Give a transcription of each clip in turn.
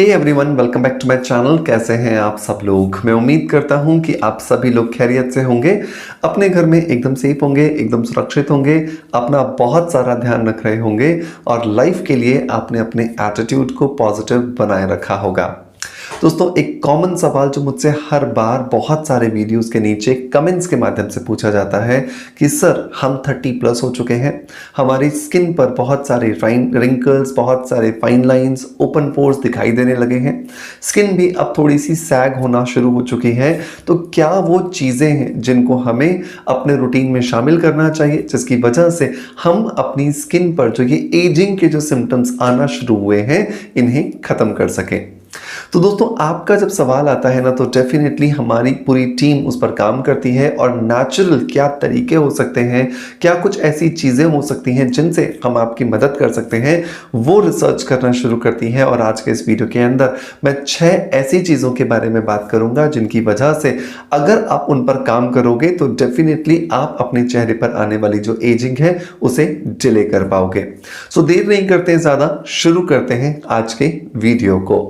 Hey everyone, welcome back to my channel. कैसे हैं आप सब लोग? मैं उम्मीद करता हूं कि आप सभी लोग खैरियत से होंगे, अपने घर में एकदम सेफ होंगे, एकदम सुरक्षित होंगे, अपना बहुत सारा ध्यान रख रहे होंगे और लाइफ के लिए आपने अपने एटीट्यूड को पॉजिटिव बनाए रखा होगा। दोस्तों, एक कॉमन सवाल जो मुझसे हर बार बहुत सारे वीडियोस के नीचे कमेंट्स के माध्यम से पूछा जाता है कि सर हम 30 प्लस हो चुके हैं, हमारी स्किन पर बहुत सारे रिंकल्स, बहुत सारे फाइन लाइंस, ओपन पोर्स दिखाई देने लगे हैं, स्किन भी अब थोड़ी सी सैग होना शुरू हो चुकी है। तो क्या वो चीज़ें हैं जिनको हमें अपने रूटीन में शामिल करना चाहिए, जिसकी वजह से हम अपनी स्किन पर जो ये एजिंग के जो सिम्टम्स आना शुरू हुए हैं इन्हें ख़त्म कर सकें? तो दोस्तों, आपका जब सवाल आता है ना, तो डेफिनेटली हमारी पूरी टीम उस पर काम करती है और नेचुरल क्या तरीके हो सकते हैं, क्या कुछ ऐसी चीज़ें हो सकती हैं जिनसे हम आपकी मदद कर सकते हैं, वो रिसर्च करना शुरू करती है। और आज के इस वीडियो के अंदर मैं 6 ऐसी चीज़ों के बारे में बात करूंगा जिनकी वजह से अगर आप उन पर काम करोगे तो डेफिनेटली आप अपने चेहरे पर आने वाली जो एजिंग है उसे डिले कर पाओगे। सो देर नहीं करते, ज़्यादा शुरू करते हैं आज के वीडियो को।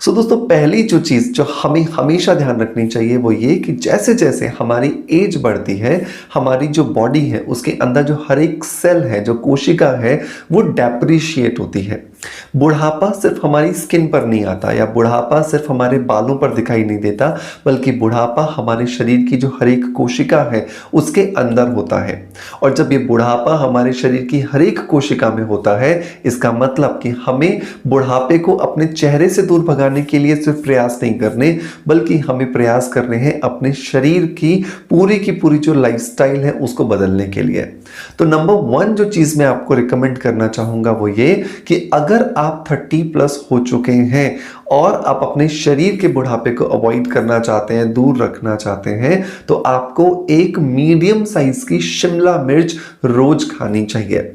दोस्तों, पहली जो चीज़ जो हमें हमेशा ध्यान रखनी चाहिए वो ये कि जैसे जैसे हमारी एज बढ़ती है, हमारी जो बॉडी है उसके अंदर जो हर एक सेल है, जो कोशिका है, वो डेप्रिशिएट होती है। बुढ़ापा सिर्फ हमारी स्किन पर नहीं आता या बुढ़ापा सिर्फ हमारे बालों पर दिखाई नहीं देता, बल्कि बुढ़ापा हमारे शरीर की जो हर एक कोशिका है उसके अंदर होता है। और जब ये बुढ़ापा हमारे शरीर की हर एक कोशिका में होता है, इसका मतलब कि हमें बुढ़ापे को अपने चेहरे से दूर भगाने के लिए सिर्फ प्रयास नहीं करने, बल्कि हमें प्रयास करने हैं अपने शरीर की पूरी जो लाइफस्टाइल है उसको बदलने के लिए। तो नंबर 1 जो चीज़ मैं आपको रिकमेंड करना चाहूँगा वो ये कि अगर आप 30 प्लस हो चुके हैं और आप अपने शरीर के बुढ़ापे को अवॉइड करना चाहते हैं, दूर रखना चाहते हैं, तो आपको एक मीडियम साइज की शिमला मिर्च रोज खानी चाहिए।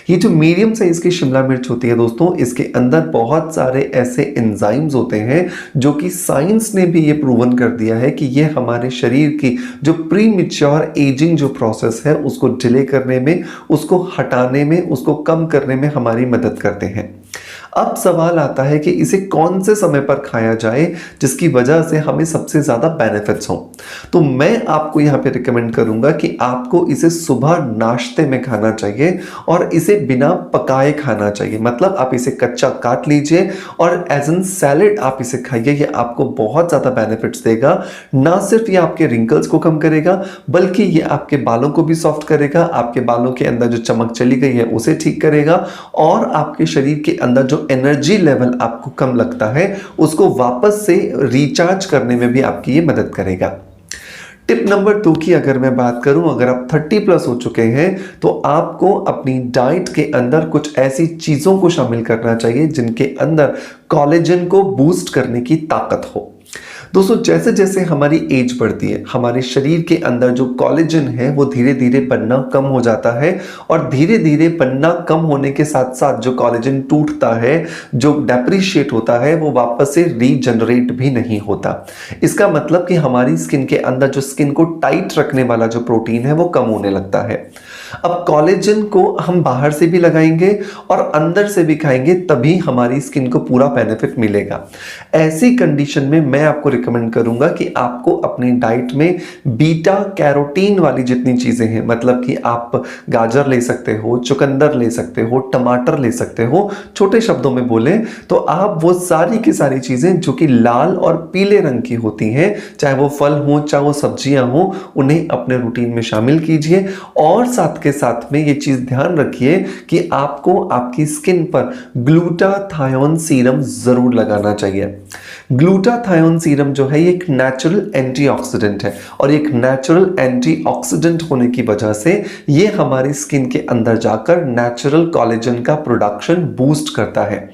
ये जो मीडियम साइज की शिमला मिर्च होती है दोस्तों, इसके अंदर बहुत सारे ऐसे एंजाइम्स होते हैं जो कि साइंस ने भी ये प्रूवन कर दिया है कि ये हमारे शरीर की जो प्री मैच्योर एजिंग जो प्रोसेस है उसको डिले करने में, उसको हटाने में, उसको कम करने में हमारी मदद करते हैं। अब सवाल आता है कि इसे कौन से समय पर खाया जाए जिसकी वजह से हमें सबसे ज़्यादा बेनिफिट्स हों। तो मैं आपको यहाँ पे रिकमेंड करूँगा कि आपको इसे सुबह नाश्ते में खाना चाहिए और इसे बिना पकाए खाना चाहिए। मतलब आप इसे कच्चा काट लीजिए और एज एन सैलेड आप इसे खाइए। ये आपको बहुत ज़्यादा बेनिफिट्स देगा। ना सिर्फ ये आपके रिंकल्स को कम करेगा, बल्कि ये आपके बालों को भी सॉफ्ट करेगा, आपके बालों के अंदर जो चमक चली गई है उसे ठीक करेगा और आपके शरीर के अंदर जो एनर्जी लेवल आपको कम लगता है उसको वापस से रिचार्ज करने में भी आपकी ये मदद करेगा। टिप नंबर 2 की अगर मैं बात करूं, अगर आप 30 प्लस हो चुके हैं तो आपको अपनी डाइट के अंदर कुछ ऐसी चीज़ों को शामिल करना चाहिए जिनके अंदर कोलेजन को बूस्ट करने की ताकत हो। दोस्तों, जैसे जैसे हमारी एज बढ़ती है, हमारे शरीर के अंदर जो कोलेजन है वो धीरे धीरे बनना कम हो जाता है और धीरे धीरे बनना कम होने के साथ साथ जो कोलेजन टूटता है, जो डेप्रिशिएट होता है, वो वापस से रीजनरेट भी नहीं होता। इसका मतलब कि हमारी स्किन के अंदर जो स्किन को टाइट रखने वाला जो प्रोटीन है वो कम होने लगता है। अब कोलेजन को हम बाहर से भी लगाएंगे और अंदर से भी खाएंगे, तभी हमारी स्किन को पूरा बेनिफिट मिलेगा। ऐसी कंडीशन में मैं आपको रिकमेंड करूंगा कि आपको अपनी डाइट में बीटा कैरोटीन वाली जितनी चीजें हैं, मतलब कि आप गाजर ले सकते हो, चुकंदर ले सकते हो, टमाटर ले सकते हो, छोटे शब्दों में बोलें तो आप वो सारी की सारी चीजें जो कि लाल और पीले रंग की होती हैं, चाहे वो फल हो चाहे वो सब्जियां हो, उन्हें अपने रूटीन में शामिल कीजिए। और साथ के साथ में ये चीज ध्यान रखिए कि आपको आपकी स्किन पर ग्लूटाथायोन सीरम जरूर लगाना चाहिए। ग्लूटाथायोन सीरम जो है ये एक नेचुरल एंटीऑक्सीडेंट है और एक नेचुरल एंटीऑक्सीडेंट होने की वजह से ये हमारी स्किन के अंदर जाकर नेचुरल कोलेजन का प्रोडक्शन बूस्ट करता है।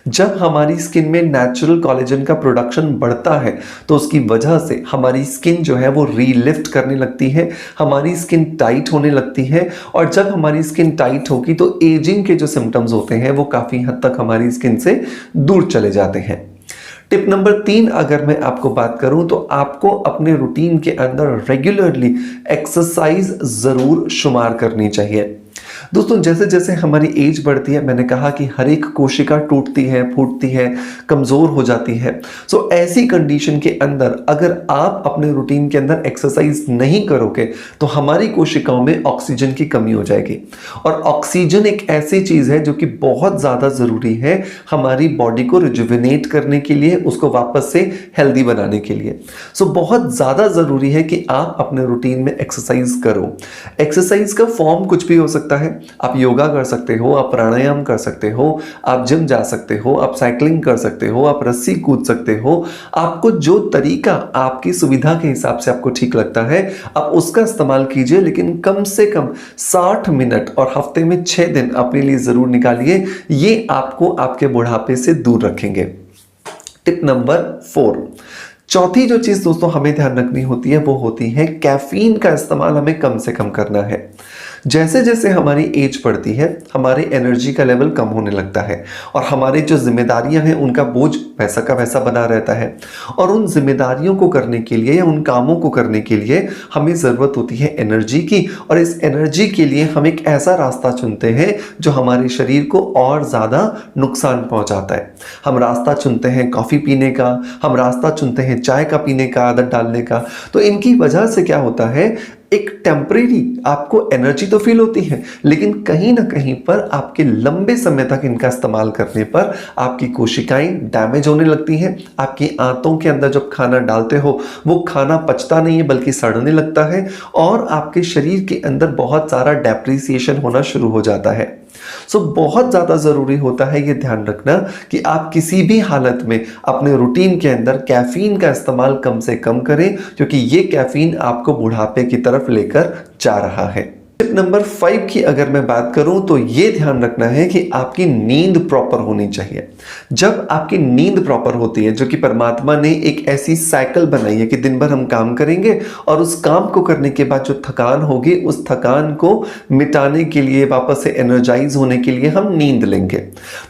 जब हमारी स्किन में नेचुरल कोलेजन का प्रोडक्शन बढ़ता है तो उसकी वजह से हमारी स्किन जो है वो रीलिफ्ट करने लगती है, हमारी स्किन टाइट होने लगती है और जब हमारी स्किन टाइट होगी तो एजिंग के जो सिम्टम्स होते हैं वो काफ़ी हद तक हमारी स्किन से दूर चले जाते हैं। टिप नंबर 3 अगर मैं आपको बात करूं तो आपको अपने रूटीन के अंदर रेगुलरली एक्सरसाइज जरूर शुमार करनी चाहिए। दोस्तों जैसे जैसे हमारी एज बढ़ती है, मैंने कहा कि हर एक कोशिका टूटती है, फूटती है, कमज़ोर हो जाती है। सो ऐसी कंडीशन के अंदर अगर आप अपने रूटीन के अंदर एक्सरसाइज नहीं करोगे तो हमारी कोशिकाओं में ऑक्सीजन की कमी हो जाएगी। और ऑक्सीजन एक ऐसी चीज़ है जो कि बहुत ज़्यादा ज़रूरी है हमारी बॉडी को रिजुविनेट करने के लिए, उसको वापस से हेल्दी बनाने के लिए। सो बहुत ज़्यादा ज़रूरी है कि आप अपने रूटीन में एक्सरसाइज करो। एक्सरसाइज का फॉर्म कुछ भी हो सकता है। आप योगा कर सकते हो, आप प्राणायाम कर सकते हो, आप जिम जा सकते हो, आप साइकिलिंग कर सकते हो, आप रस्सी कूद सकते हो। आपको जो तरीका आपकी सुविधा के हिसाब से आपको ठीक लगता है आप उसका इस्तेमाल कीजिए, लेकिन कम से कम 60 मिनट और हफ्ते में 6 दिन अपने लिए जरूर निकालिए। ये आपको आपके बुढ़ापे से दूर रखेंगे। टिप नंबर 4, चौथी जो चीज दोस्तों हमें ध्यान रखनी होती है वो होती है कैफीन का इस्तेमाल हमें कम से कम करना है। जैसे जैसे हमारी एज बढ़ती है हमारे एनर्जी का लेवल कम होने लगता है और हमारी जो जिम्मेदारियां हैं उनका बोझ वैसा का वैसा बना रहता है। और उन जिम्मेदारियों को करने के लिए या उन कामों को करने के लिए हमें ज़रूरत होती है एनर्जी की, और इस एनर्जी के लिए हम एक ऐसा रास्ता चुनते हैं जो हमारे शरीर को और ज़्यादा नुकसान पहुंचाता है। हम रास्ता चुनते हैं कॉफ़ी पीने का, हम रास्ता चुनते हैं चाय का पीने का, आदत डालने का। तो इनकी वजह से क्या होता है, एक टेम्परेरी आपको एनर्जी तो फील होती है, लेकिन कहीं ना कहीं पर आपके लंबे समय तक इनका इस्तेमाल करने पर आपकी कोशिकाएं डैमेज होने लगती हैं। आपकी आंतों के अंदर जब खाना डालते हो वो खाना पचता नहीं है बल्कि सड़ने लगता है, और आपके शरीर के अंदर बहुत सारा डेप्रिसिएशन होना शुरू हो जाता है। सो बहुत ज़्यादा ज़रूरी होता है ये ध्यान रखना कि आप किसी भी हालत में अपने रूटीन के अंदर कैफीन का इस्तेमाल कम से कम करें, क्योंकि ये कैफीन आपको बुढ़ापे की तरफ लेकर जा रहा है। टिप नंबर 5 की अगर मैं बात करूं तो ये ध्यान रखना है कि आपकी नींद प्रॉपर होनी चाहिए। जब आपकी नींद प्रॉपर होती है, जो कि परमात्मा ने एक ऐसी साइकिल बनाई है कि दिन भर हम काम करेंगे और उस काम को करने के बाद जो थकान होगी उस थकान को मिटाने के लिए, वापस से एनर्जाइज होने के लिए हम नींद लेंगे।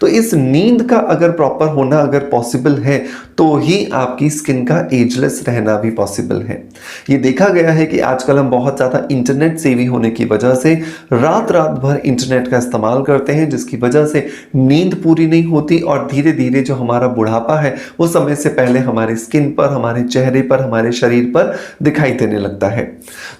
तो इस नींद का अगर प्रॉपर होना अगर पॉसिबल है तो ही आपकी स्किन का एजलेस रहना भी पॉसिबल है। ये देखा गया है कि आजकल हम बहुत ज़्यादा इंटरनेट सेवी होने की वजह से रात रात भर इंटरनेट का इस्तेमाल करते हैं, जिसकी वजह से नींद पूरी नहीं होती और धीरे धीरे जो हमारा बुढ़ापा है वो समय से पहले हमारी स्किन पर, हमारे चेहरे पर, हमारे शरीर पर दिखाई देने लगता है।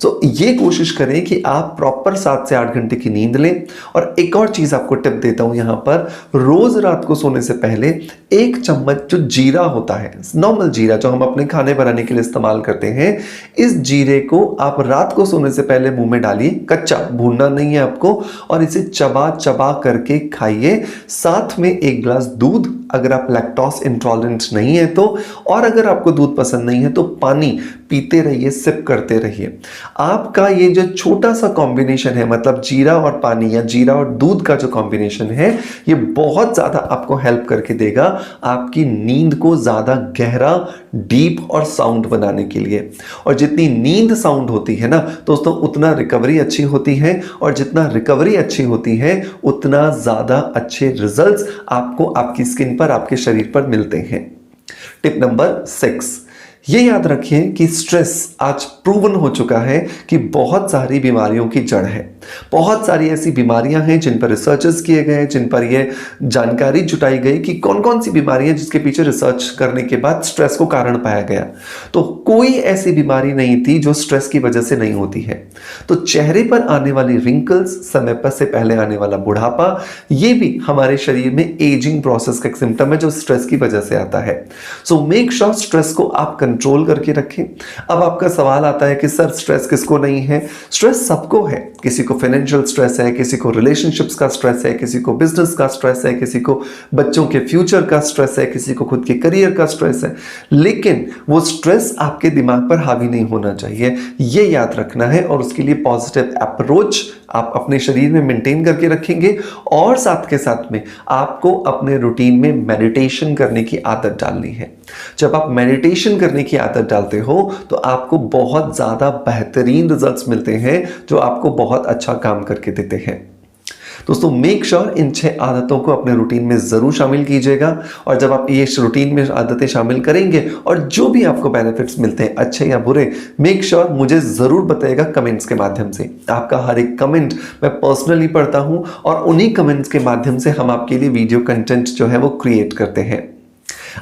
तो ये कोशिश करें कि आप प्रॉपर 7 से 8 घंटे की नींद लें। और एक और चीज आपको टिप देता हूं यहां पर, रोज रात को सोने से पहले 1 चम्मच जो जीरा होता है, नॉर्मल जीरा जो हम अपने खाने बनाने के लिए इस्तेमाल करते हैं, इस जीरे को आप रात को सोने से पहले मुंह में डालिए, कच्चा, भूनना नहीं है आपको, और इसे चबा चबा करके खाइए। साथ में 1 गिलास दूध, अगर आप लैक्टोज इंटॉलरेंट नहीं है तो, और अगर आपको दूध पसंद नहीं है तो पानी पीते रहिए, सिप करते रहिए। आपका ये जो छोटा सा कॉम्बिनेशन है, मतलब जीरा और पानी या जीरा और दूध का जो कॉम्बिनेशन है, ये बहुत ज्यादा आपको हेल्प करके देगा आपकी नींद को ज्यादा गहरा, डीप और साउंड बनाने के लिए। और जितनी नींद साउंड होती है ना दोस्तों, उतना रिकवरी अच्छी होती है, और जितना रिकवरी अच्छी होती है उतना ज्यादा अच्छे रिजल्ट्स आपको आपकी स्किन पर, आपके शरीर पर मिलते हैं। टिप नंबर 6, ये याद रखिए कि स्ट्रेस आज प्रूवन हो चुका है कि बहुत सारी बीमारियों की जड़ है। बहुत सारी ऐसी बीमारियां हैं जिन पर रिसर्चेस किए गए, जिन पर यह जानकारी जुटाई गई कि कौन कौन सी बीमारियां जिसके पीछे रिसर्च करने के बाद स्ट्रेस को कारण पाया गया। तो कोई ऐसी बीमारी नहीं थी जो स्ट्रेस की वजह से नहीं होती है। तो चेहरे पर आने वाली रिंकल्स, समय पर से पहले आने वाला बुढ़ापा, ये भी हमारे शरीर में एजिंग प्रोसेस का एक सिम्टम है जो स्ट्रेस की वजह से आता है। सो मेक श्योर स्ट्रेस को आप कंट्रोल करके रखें। अब आपका सवाल आता है कि सर स्ट्रेस किसको नहीं है? स्ट्रेस सबको है। किसी को फाइनेंशियल स्ट्रेस है, किसी को रिलेशनशिप्स का स्ट्रेस है, किसी को बिजनेस का स्ट्रेस है, किसी को बच्चों के फ्यूचर का स्ट्रेस है, किसी को खुद के करियर का स्ट्रेस है। लेकिन वो स्ट्रेस आपके दिमाग पर हावी नहीं होना चाहिए, ये याद रखना है। और उसके लिए पॉजिटिव अप्रोच आप अपने शरीर में मेंटेन करके रखेंगे, और साथ के साथ में आपको अपने रूटीन में मेडिटेशन करने की आदत डालनी है। जब आप मेडिटेशन करने की आदत डालते हो तो आपको बहुत ज्यादा बेहतरीन रिजल्ट्स मिलते हैं जो आपको बहुत अच्छा काम करके देते हैं। दोस्तों मेक श्योर इन 6 आदतों को अपने रूटीन में ज़रूर शामिल कीजिएगा और जब आप ये रूटीन में आदतें शामिल करेंगे और जो भी आपको बेनिफिट्स मिलते हैं अच्छे या बुरे, मेक श्योर मुझे ज़रूर बताइएगा कमेंट्स के माध्यम से। आपका हर एक कमेंट मैं पर्सनली पढ़ता हूँ और उन्हीं कमेंट्स के माध्यम से हम आपके लिए वीडियो कंटेंट जो है वो क्रिएट करते हैं।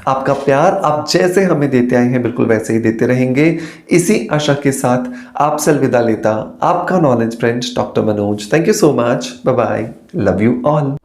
आपका प्यार आप जैसे हमें देते आए हैं बिल्कुल वैसे ही देते रहेंगे। इसी आशा के साथ आपसे अलविदा लेता आपका knowledge friend doctor Manoj. Thank you so much. Bye bye. Love you all.